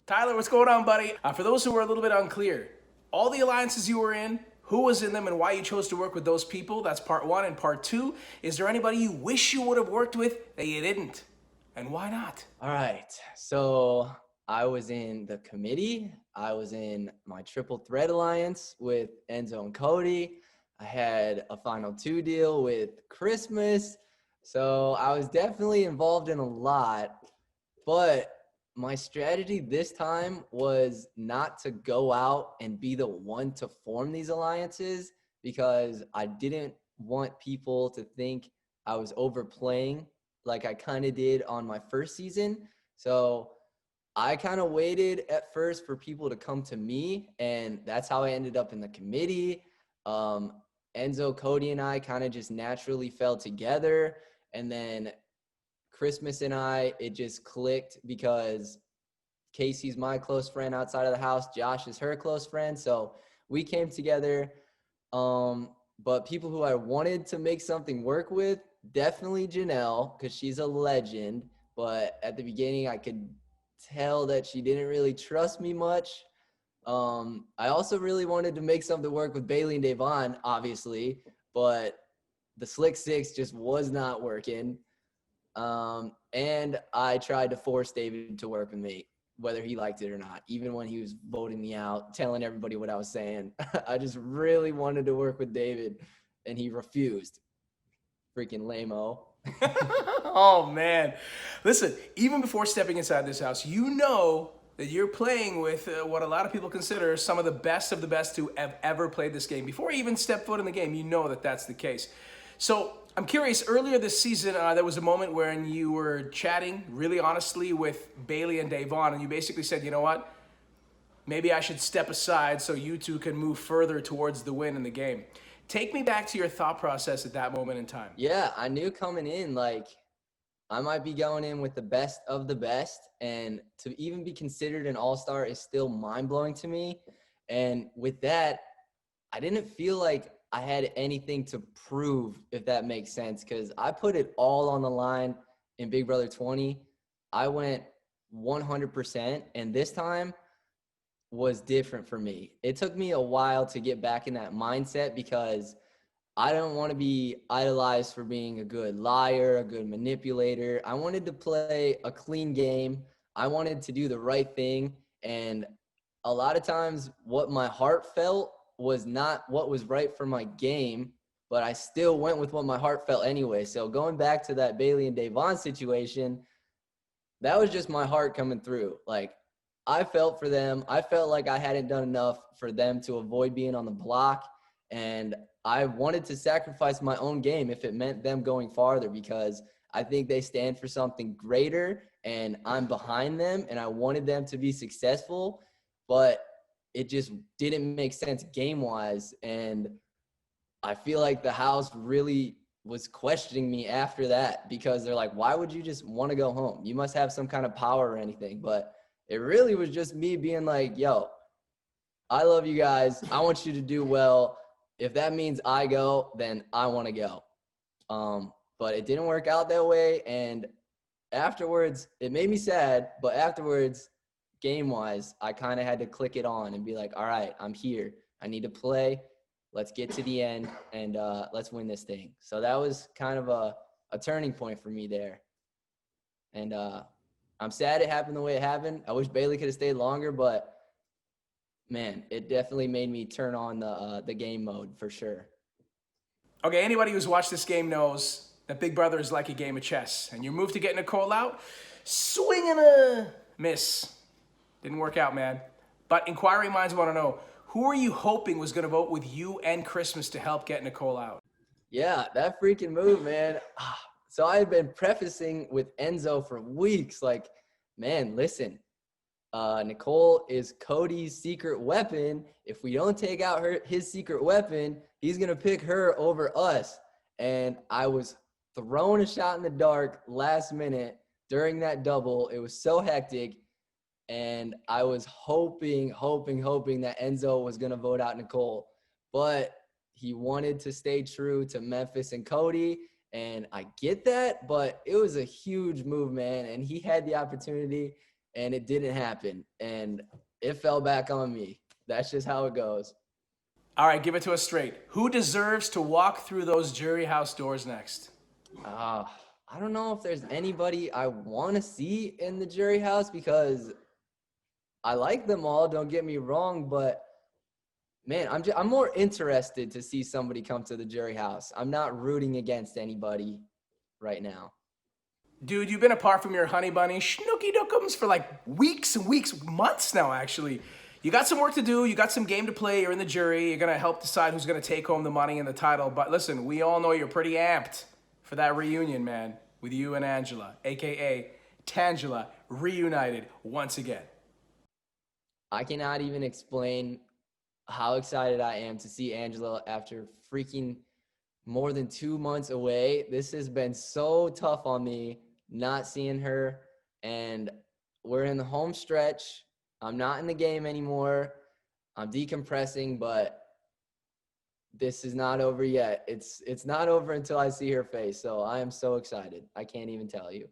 Tyler, what's going on, buddy? For those who are a little bit unclear, all the alliances you were in, who was in them, and why you chose to work with those people, that's part one. And part two, is there anybody you wish you would have worked with that you didn't? And why not? All right. So I was in the committee. I was in my Triple Threat Alliance with Enzo and Cody. I had a Final Two deal with Christmas. So I was definitely involved in a lot. But my strategy this time was not to go out and be the one to form these alliances because I didn't want people to think I was overplaying like I kind of did on my first season. So I kind of waited at first for people to come to me, and that's how I ended up in the committee. Um, Enzo, Cody, and I kind of just naturally fell together. And then Christmas and I, it just clicked because Casey's my close friend outside of the house. Josh is her close friend. So we came together. But people who I wanted to make something work with, definitely Janelle, because she's a legend. But at the beginning, I could tell that she didn't really trust me much. I also really wanted to make something work with Bailey and Davon, obviously, but the Slick Six just was not working. And I tried to force David to work with me, whether he liked it or not, even when he was voting me out, telling everybody what I was saying. I just really wanted to work with David, and he refused. Freaking lame-o. Oh, man. Listen, even before stepping inside this house, you know that you're playing with what a lot of people consider some of the best who have ever played this game. Before you even step foot in the game, you know that that's the case. So I'm curious, earlier this season, there was a moment when you were chatting really honestly with Bailey and Davon, and you basically said, you know what? Maybe I should step aside so you two can move further towards the win in the game. Take me back to your thought process at that moment in time. Yeah, I knew coming in, like, I might be going in with the best of the best, and to even be considered an all-star is still mind-blowing to me. And with that, I didn't feel like I had anything to prove, if that makes sense, because I put it all on the line in Big Brother 20. I went 100%, and this time was different for me. It took me a while to get back in that mindset because I don't want to be idolized for being a good liar, a good manipulator. I wanted to play a clean game. I wanted to do the right thing. And a lot of times, what my heart felt was not what was right for my game, but I still went with what my heart felt anyway. So going back to that Bailey and Davon situation, that was just my heart coming through. Like, I felt for them. I felt like I hadn't done enough for them to avoid being on the block. And I wanted to sacrifice my own game if it meant them going farther, because I think they stand for something greater and I'm behind them and I wanted them to be successful, but it just didn't make sense game wise. And I feel like the house really was questioning me after that because they're like, why would you just want to go home? You must have some kind of power or anything. But it really was just me being like, yo, I love you guys. I want you to do well. If that means I go, then I want to go. But it didn't work out that way. And afterwards, it made me sad. But afterwards, game wise, I kind of had to click it on and be like, all right, I'm here. I need to play. Let's get to the end and let's win this thing. So that was kind of a turning point for me there. And I'm sad it happened the way it happened. I wish Bailey could have stayed longer, but man, it definitely made me turn on the game mode for sure. Okay, anybody who's watched this game knows that Big Brother is like a game of chess, and your move to get Nicole out, swing and a miss. Didn't work out, man. But inquiring minds want to know, who are you hoping was going to vote with you and Christmas to help get Nicole out? Yeah, that freaking move, man. So I had been prefacing with Enzo for weeks, like, man, listen, Nicole is Cody's secret weapon. If we don't take out his secret weapon, he's going to pick her over us. And I was throwing a shot in the dark last minute during that double. It was so hectic. And I was hoping that Enzo was going to vote out Nicole. But he wanted to stay true to Memphis and Cody. And I get that, but it was a huge move, man. And he had the opportunity. and it didn't happen. And it fell back on me. That's just how it goes. All right, give it to us straight. Who deserves to walk through those jury house doors next? Uh, I don't know if there's anybody I want to see in the jury house because I like them all. Don't get me wrong, but man, I'm more interested to see somebody come to the jury house. I'm not rooting against anybody right now. Dude, you've been apart from your honey bunny schnooky dookums for like weeks and weeks, months now, actually. You got some work to do. You got some game to play. You're in the jury. You're going to help decide who's going to take home the money and the title. But listen, we all know you're pretty amped for that reunion, man, with you and Angela, a.k.a. Tangela, reunited once again. I cannot even explain how excited I am to see Angela after freaking more than 2 months away. This has been so tough on me not seeing her, and we're in the home stretch. I'm not in the game anymore. I'm decompressing, but this is not over yet. It's not over until I see her face. So I am so excited. I can't even tell you.